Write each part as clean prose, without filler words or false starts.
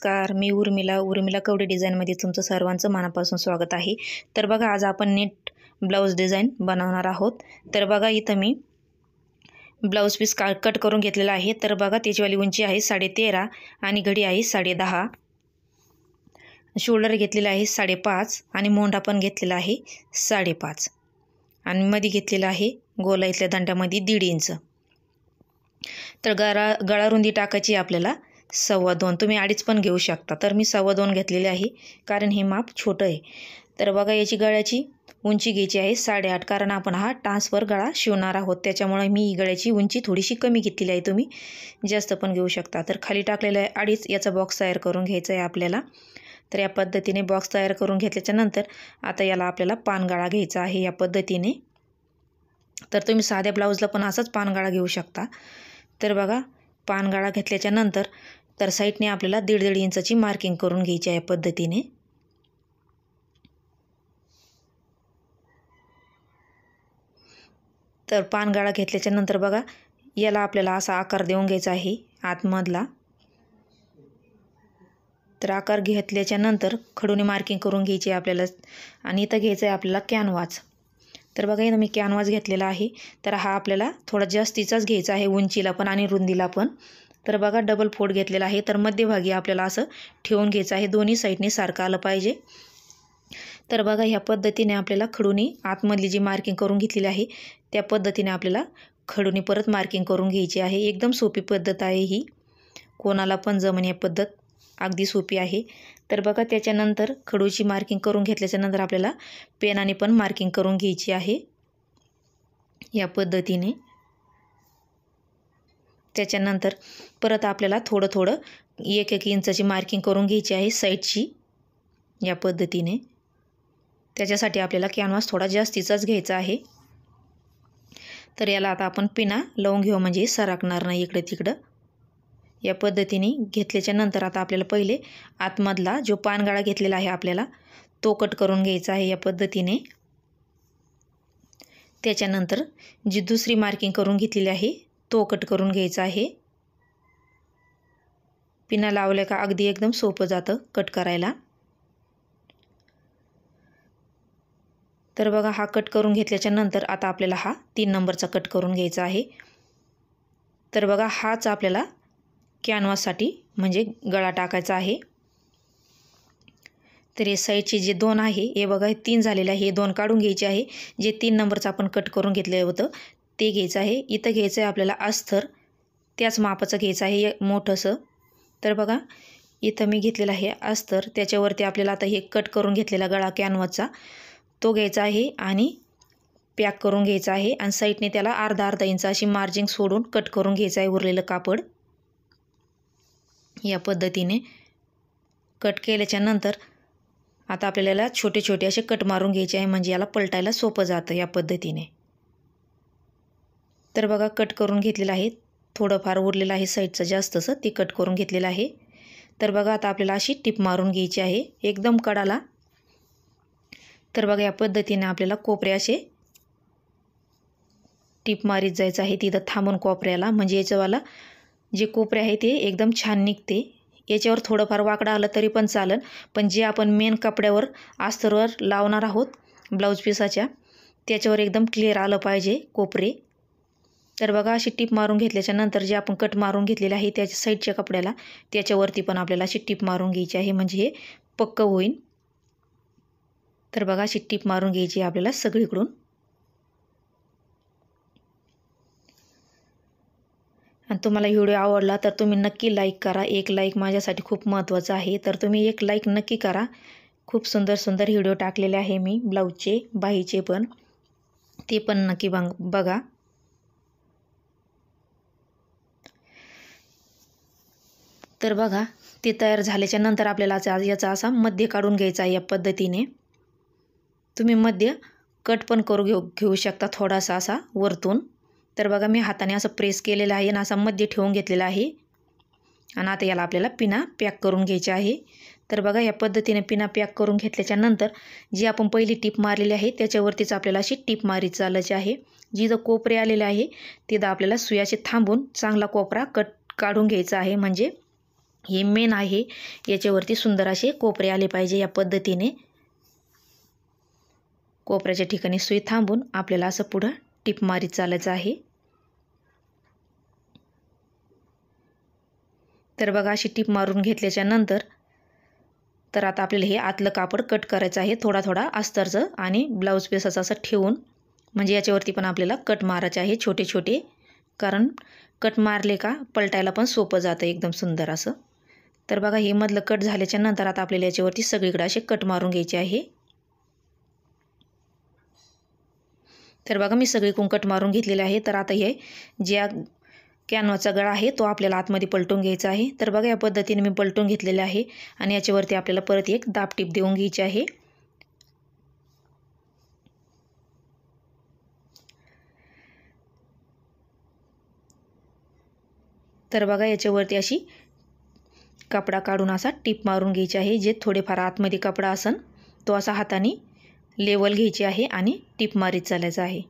नमस्कार, मी उर्मिला कवडे डिझाईनमध्ये तुमचं सर्वांचं मनापासून स्वागत आहे। तर बघा, आज आपण नेट ब्लाऊज डिझाईन बनवणार आहोत। तर बघा, इथं मी ब्लाऊज पीस कट करून घेतलेला आहे। तर बघा, त्याचीवाली उंची आहे 13.5 आणि घडी आहे 10.5, शोल्डर घेतलेला आहे 5.5 आणि मोंढा पण घेतलेला आहे 5.5 आणि मध्ये घेतलेला आहे गोला इथल्या दांड्यामध्ये 1.5 इंच। तर गळा रुंदी टाकायची आपल्याला 2.25, तुम्ही 2.5 पण घेऊ शकता। तर मी 2.25 घेतलेले आहे, कारण हे माप छोटं आहे। तर बघा, याची गळ्याची उंची घ्यायची आहे 8.5, कारण आपण हा ट्रान्सफर गळा शिवणार आहोत, त्याच्यामुळे मी गळ्याची उंची थोडीशी कमी घेतलेली आहे, तुम्ही जास्त पण घेऊ शकता। तर खाली टाकलेलं आहे 2.5, याचा बॉक्स तयार करून घ्यायचा आहे आपल्याला। तर या पद्धतीने बॉक्स तयार करून घेतल्याच्या नंतर आता याला आपल्याला पानगळा घ्यायचा आहे या पद्धतीने। तर तुम्ही साध्या ब्लाऊजला पण असाच पानगळा घेऊ शकता। तर बघा, पानगळा घेतल्याच्या नंतर तर साईडने आपल्याला 1.5 इंचाची मार्किंग करून घ्यायची आहे पद्धतीने। तर पानगळा घेतल्याच्या नंतर बघा, याला आपल्याला असा आकार देऊन घ्यायचा आहे आतमधला। तर आकार घेतल्याच्या नंतर खडूने मार्किंग करून घ्यायची आहे आपल्याला, आणि इथं घ्यायचं आहे आपल्याला कॅनव्हास। तर बघा, इथं मी कॅनव्हास घेतलेला आहे। तर हा आपल्याला थोडा जास्तीचाच घ्यायचा आहे, उंचीला पण आणि रुंदीला पण। तर बघा, डबल फोल्ड घेतलेला आहे। तर मध्यभागी आपल्याला असं ठेवून घ्यायचं आहे, दोन्ही साईडने सारखं आलं पाहिजे। तर बघा, ह्या पद्धतीने आपल्याला खडूने आतमधली जी मार्किंग करून घेतलेली आहे त्या पद्धतीने आपल्याला खडूने परत मार्किंग करून घ्यायची आहे। एकदम सोपी पद्धत आहे ही, कोणाला पण जमेल, ही पद्धत अगदी सोपी आहे। तर बघा, त्याच्यानंतर खडूची मार्किंग करून घेतल्याच्या नंतर आपल्याला पेनाने पण मार्किंग करून घ्यायची आहे या पद्धतीने। त्याच्यानंतर परत आपल्याला थोडं 1-1 इंचाची मार्किंग करून घ्यायची आहे साईडची या पद्धतीने। त्याच्यासाठी आपल्याला कॅनव्हास थोडा जास्तीचाच घ्यायचा आहे। तर याला आता आपण पिना लावून घेऊ, म्हणजे सरकणार नाही इकडे तिकडं। या पद्धतीने घेतल्याच्या नंतर आता आपल्याला पहिले आतमधला जो पानगळा घेतलेला आहे आपल्याला तो कट करून घ्यायचा आहे या पद्धतीने। त्याच्यानंतर जी दुसरी मार्किंग करून घेतलेली आहे तो कट करून घ्यायचा आहे। पिना लावल्या का अगदी एकदम सोपं जातं कट करायला। तर बघा, हा कट करून घेतल्याच्या नंतर आता आपल्याला हा 3 नंबरचा कट करून घ्यायचा आहे। तर बघा, हाच आपल्याला कॅनव्हाससाठी म्हणजे गळा टाकायचा आहे। तर हे साईडचे जे 2 आहे, हे बघा 3 झालेले आहे, हे 2 काढून घ्यायचे आहे। जे 3 नंबरचं आपण कट करून घेतलं होतं ते घ्यायचं आहे। इथं घ्यायचं आहे आपल्याला अस्तर, त्याच मापाचं घ्यायचं आहे मोठंसं। तर बघा, इथं मी घेतलेलं आहे अस्तर, त्याच्यावरती आपल्याला आता हे कट करून घेतलेला गळा कॅनव्हासचा तो घ्यायचा आहे आणि पॅक करून घ्यायचा आहे, आणि साईडने त्याला अर्धा इंच अशी मार्जिंग सोडून कट करून घ्यायचं आहे उरलेलं कापड या पद्धतीने। कट केल्याच्या नंतर आता आपल्याला छोटे असे कट मारून घ्यायचे आहे, म्हणजे याला पलटायला सोपं जातं या पद्धतीने। तर बघा, कट करून घेतलेलं आहे, थोडंफार उरलेलं आहे साईडचं जास्तचं, ते कट करून घेतलेलं आहे। तर बघा, आता आपल्याला अशी टिप मारून घ्यायची आहे एकदम कडाला। तर बघा, या पद्धतीने आपल्याला कोपरे असे टिप मारीत जायचं आहे तिथं थांबून कोपऱ्याला, म्हणजे याच्यावाला जे कोपरे आहे ते एकदम छान निघते। याच्यावर थोडंफार वाकडं आलं तरी पण चालेल, पण जे आपण मेन कपड्यावर अस्तरवर लावणार आहोत ब्लाऊज पीसाच्या, त्याच्यावर एकदम क्लिअर आलं पाहिजे कोपरे। तर बघा, अशी टिप मारून घेतल्याच्या नंतर जे आपण कट मारून घेतलेले आहे त्याच्या साईडच्या कपड्याला त्याच्यावरती पण आपल्याला अशी टिप मारून घ्यायची आहे, म्हणजे हे पक्कं होईल। तर बघा, अशी टिप मारून घ्यायची आहे आपल्याला सगळीकडून। आणि तुम्हाला व्हिडिओ आवडला तर तुम्ही नक्की लाईक करा, एक लाईक माझ्यासाठी खूप महत्त्वाचं आहे। तर तुम्ही एक लाईक नक्की करा। खूप सुंदर व्हिडिओ टाकलेले आहे मी ब्लाऊजचे, बाहीचे पण, ते पण नक्की बघा। तर बघा, ते तयार झाल्याच्या नंतर आपल्याला याचा असा मध्य काढून घ्यायचा आहे या पद्धतीने। तुम्ही मध्य कट पण घेऊ शकता थोडासा असा वरतून। तर बघा, मी हाताने असं प्रेस केलेलं आहे आणि असा मध्य ठेवून घेतलेला आहे, आणि आता याला आपल्याला पिना पॅक करून घ्यायची आहे। तर बघा, या पद्धतीने पिना पॅक करून घेतल्याच्या नंतर जी आपण पहिली टिप मारलेली आहे त्याच्यावरतीच आपल्याला अशी टिप मारीत चालायची आहे। जिथं कोपरे आलेले आहे तिथं आपल्याला सुयाचे थांबून चांगला कोपरा काढून घ्यायचा आहे, म्हणजे हे मेन आहे, याच्यावरती सुंदर असे कोपरे आले पाहिजे. या पद्धतीने कोपऱ्याच्या ठिकाणी सुई थांबून आपल्याला असं पुढं टिप मारीत चालायचं आहे. तर बघा अशी टिप मारून घेतल्याच्या नंतर तर आता आपल्याला हे आतलं कापड कट करायचं आहे, थोडा थोडा अस्तरचं आणि ब्लाऊज पीसाचं असं ठेवून, म्हणजे याच्यावरती पण आपल्याला कट मारायचे आहे छोटे छोटे, कारण कट मारले का पलटायला पण सोपं जातं एकदम सुंदर असं. तर बघा हे मधलं कट झाल्याच्या नंतर आता आपल्याला याच्यावरती सगळीकडे असे कट मारून घ्यायचे आहे. तर बघा मी सगळीकडून कट मारून घेतलेले आहे. तर आता हे ज्या कॅनवाचा गळा आहे तो आपल्याला आतमध्ये पलटून घ्यायचा आहे. तर बघा या पद्धतीने मी पलटून घेतलेले आहे आणि याच्यावरती आपल्याला परत एक दाब टीप देऊन घ्यायची आहे. तर बघा याच्यावरती अशी कपडा काढून असा टीप मारून घ्यायची आहे. जे थोडेफार आतमध्ये कपडा असन तो असा हाताने लेवल घ्यायची आहे आणि टीप मारीत चालायचं आहे.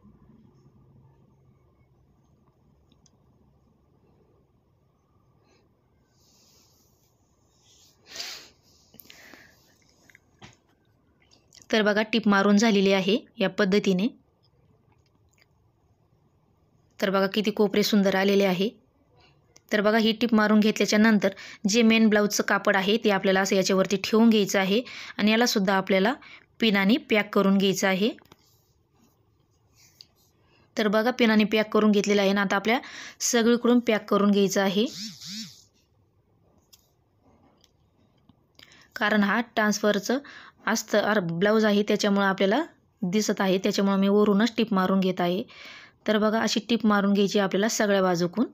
तर बघा टीप मारून झालेली आहे या पद्धतीने. तर बघा किती कोपरे सुंदर आलेले आहे. तर बघा ही टीप मारून घेतल्याच्या नंतर जे मेन ब्लाऊजचं कापड आहे ते आपल्याला असं याच्यावरती ठेवून घ्यायचं आहे आणि याला सुद्धा आपल्याला पिनाने पॅक करून घ्यायचं आहे. तर बघा पिनाने पॅक करून घेतलेलं आहे ना. आता आपल्या सगळीकडून पॅक करून घ्यायचं आहे, कारण हा ट्रान्सफरचं अस्तर ब्लाऊज आहे त्याच्यामुळे आपल्याला दिसत आहे, त्याच्यामुळे मी वरूनच टीप मारून घेत आहे. तर बघा अशी टीप मारून घ्यायची आपल्याला सगळ्या बाजूकून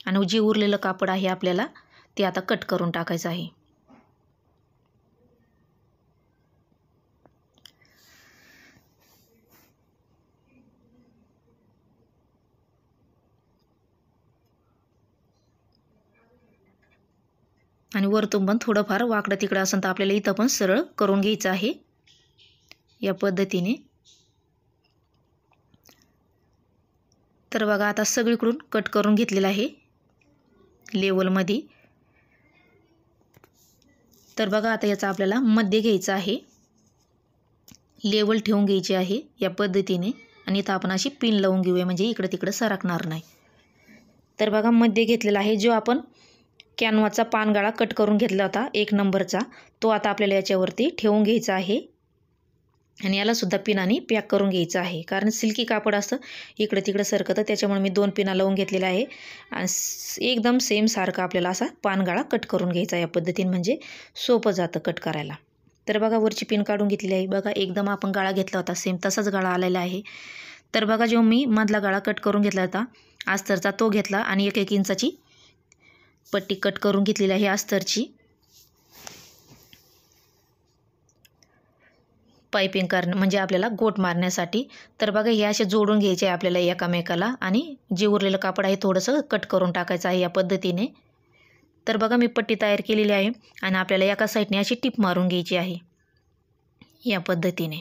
आणि जे उरलेलं कापड आहे आपल्याला ते आता कट करून टाकायचं आहे. आणि वरतून पण थोडंफार वाकडं तिकडं असेल तर आपल्याला इथं पण सरळ करून घ्यायचं आहे या पद्धतीने. तर बघा आता सगळीकडून कट करून घेतलेलं आहे लेवलमध्ये. तर बघा आता याचा आपल्याला मध्य घ्यायचं आहे, लेवल ठेवून घ्यायची आहे या पद्धतीने आणि इथं आपण अशी पिन लावून घेऊया म्हणजे इकडं तिकडं सरकणार नाही. तर बघा मध्य घेतलेला आहे. जो आपण कॅनवाचा पानगळा कट करून घेतला होता 1 नंबरचा, तो आता आपल्याला याच्यावरती ठेवून घ्यायचा आहे आणि याला सुद्धा पिनाने पॅक करून घ्यायचं आहे, कारण सिल्की कापड असतं इकडे तिकडे सरकतं, त्याच्यामुळे मी 2 पिना लावून घेतलेल्या आहे आणि एकदम सेम सारखा आपल्याला असा पानगळा कट करून घ्यायचा या पद्धतीने, म्हणजे सोपं जातं कट करायला. तर बघा वरची पिन काढून घेतलेली आहे. बघा एकदम आपण गळा घेतला होता सेम तसाच गळा आलेला आहे. तर बघा जो मी मधला गळा कट करून घेतला होता अस्तरचा तो घेतला आणि 1-1 इंचाची पट्टी कट करून घेतलेली आहे अस्तरची, पाइपिंग करणं म्हणजे आपल्याला गोट मारण्यासाठी. तर बघा हे असे जोडून घ्यायचे आहे आपल्याला एकामेकाला आणि जे उरलेलं कापड आहे थोडंसं कट करून टाकायचं आहे या पद्धतीने. तर बघा मी पट्टी तयार केलेली आहे आणि आपल्याला एका साईडने अशी टीप मारून घ्यायची आहे या पद्धतीने,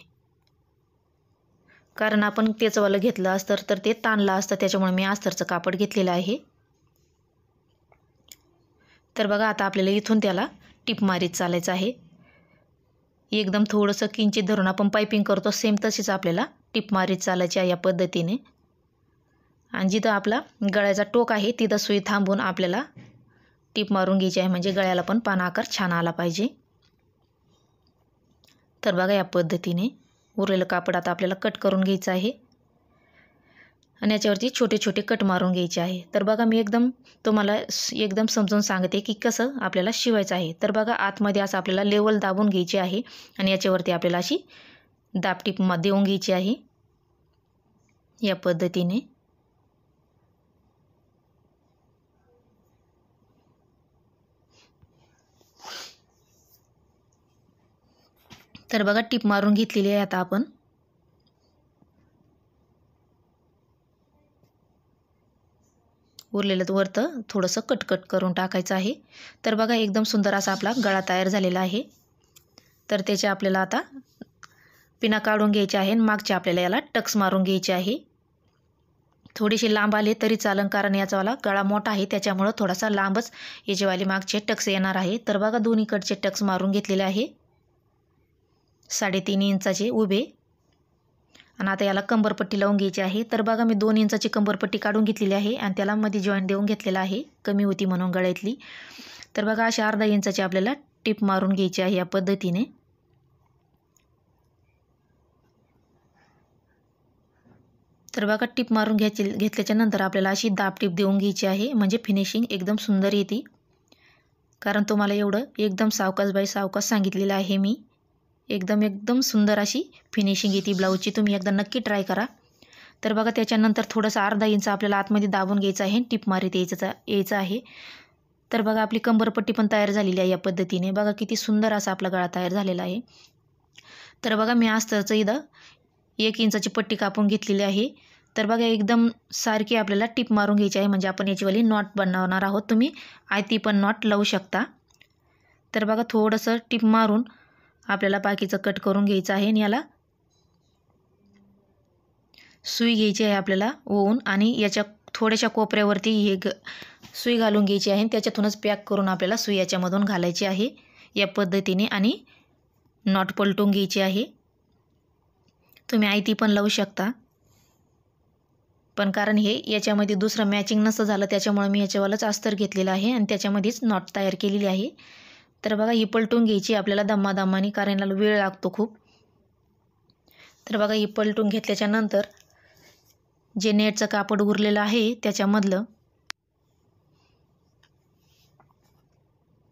कारण आपण त्याचंवालं घेतलं अस्तर तर ते ताणलं असतं, त्याच्यामुळे मी अस्तरचं कापड घेतलेलं आहे. तर बघा आता आपल्याला इथून त्याला टीप मारीत चालायचं आहे. एकदम थोडंसं किंचित धरून आपण पाइपिंग करतो सेम तशीच आपल्याला टीप मारीत चालायची आहे या पद्धतीने. आणि जिथं आपला गळ्याचा टोक आहे तिथं सुई थांबून आपल्याला टीप मारून घ्यायची आहे, म्हणजे गळ्याला पण पाना आकार छान आला पाहिजे. तर बघा या पद्धतीने उरलेलं कापड आता आपल्याला कट करून घ्यायचं आहे आणि याच्यावरती छोटे छोटे कट मारून घ्यायचे आहे. तर बघा मी तुम्हाला एकदम समजून सांगते की कसं आपल्याला शिवायचं आहे. तर बघा आतमध्ये असं आपल्याला लेवल दाबून घ्यायची आहे आणि याच्यावरती आपल्याला अशी दाब टीप देऊन घ्यायची आहे या पद्धतीने. तर बघा टीप मारून घेतलेली आहे. आता आपण उरलेलं वरतं थोडंसं कट करून टाकायचं आहे. तर बघा एकदम सुंदर असा आपला गळा तयार झालेला आहे. तर त्याचे आपल्याला आता पिना काढून घ्यायचे आहे आणि मागच्या आपल्याला याला टक्स मारून घ्यायचे आहे. थोडीशी लांब आले तरी चालन, कारण याचावाला गळा मोठा आहे त्याच्यामुळं थोडासा लांबच याचेवाले मागचे टक्स येणार आहे. तर बघा दोन्हीकडचे टक्स मारून घेतलेले आहे 3.5 इंचाचे उभे. आणि आता याला कंबरपट्टी लावून घ्यायची आहे. तर बघा मी 2 इंचाची कंबरपट्टी काढून घेतलेली आहे आणि त्याला मध्ये जॉईंट देऊन घेतलेला आहे, कमी होती म्हणून गळ्यातली. तर बघा अशी अर्धा इंचाची आपल्याला टिप मारून घ्यायची आहे या पद्धतीने. तर बघा टिप मारून घेतल्याच्या नंतर आपल्याला अशी दाब टिप देऊन घ्यायची आहे, म्हणजे फिनिशिंग एकदम सुंदर येते. कारण तुम्हाला एवढं एकदम सावकाश बाई सावकाश सांगितलेलं आहे मी. एकदम सुंदर अशी फिनिशिंग येते ब्लाऊजची, तुम्ही एकदा नक्की ट्राय करा. तर बघा त्याच्यानंतर थोडंसं अर्धा इंच आपल्याला आतमध्ये दाबून घ्यायचं आहे, टिप मारीत यायचं आहे. तर बघा आपली कंबरपट्टी पण तयार झालेली आहे या पद्धतीने. बघा किती सुंदर असा आपला गळा तयार झालेला आहे. तर बघा मी अस्तरचं इथं 1 इंचाची पट्टी कापून घेतलेली आहे. तर बघा एकदम सारखी आपल्याला टिप मारून घ्यायची आहे, म्हणजे आपण याचीवाली नॉट बनवणार आहोत. तुम्ही आयती पण नॉट लावू शकता. तर बघा थोडंसं टिप मारून आपल्याला बाकीचं कट करून घ्यायचं आहे आणि याला सुई घ्यायची आहे आपल्याला ओवून, आणि याच्या थोड्याशा कोपऱ्यावरती सुई घालून घ्यायची आहे. त्याच्यातूनच पॅक करून आपल्याला सुई याच्यामधून घालायची आहे या पद्धतीने, आणि नॉट पलटून घ्यायची आहे. तुम्ही आयती पण लावू शकता, पण कारण हे याच्यामध्ये दुसरं मॅचिंग नसतं झालं त्याच्यामुळे मी याच्यावालंच अस्तर घेतलेलं आहे आणि त्याच्यामध्येच नॉट तयार केलेली आहे. तर बघा ही पलटून घ्यायची आपल्याला दमादमाने, कारण याला वेळ लागतो खूप. तर बघा ही पलटून घेतल्याच्या नंतर जे नेटचं कापड उरलेलं आहे त्याच्यामधलं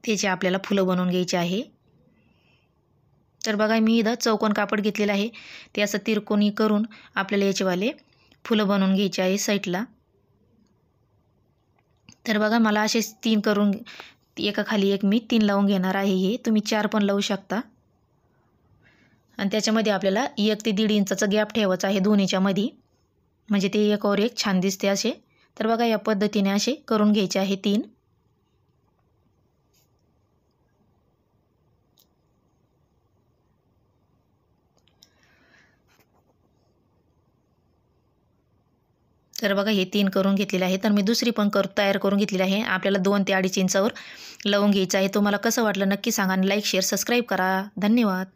त्याचे आपल्याला फुलं बनवून घ्यायची आहे. तर बघा मी इथं चौकोन कापड घेतलेलं आहे, ते असं तिरकोनी करून आपल्याला याचेवाले फुलं बनवून घ्यायचे आहे साईडला. तर बघा मला असे 3 करून एका खाली एक मी 3 लावून घेणार आहे. हे तुम्ही 4 पण लावू शकता. आणि त्याच्यामध्ये आपल्याला 1 ते 1.5 इंचाचा गॅप ठेवायचा आहे दोन्हीच्या मध्ये, म्हणजे ते एकावर एक छान दिसते असे. तर बघा या पद्धतीने असे करून घ्यायचे आहे 3. तर बघा हे 3 करून घेतलेले आहे. तर मी दुसरी पण तयार करून घेतलेली आहे. आपल्याला 2 ते 2.5 इंचावर लावून घ्यायचं आहे. तुम्हाला कसं वाटलं नक्की सांगा आणि लाईक शेअर सबस्क्राईब करा. धन्यवाद.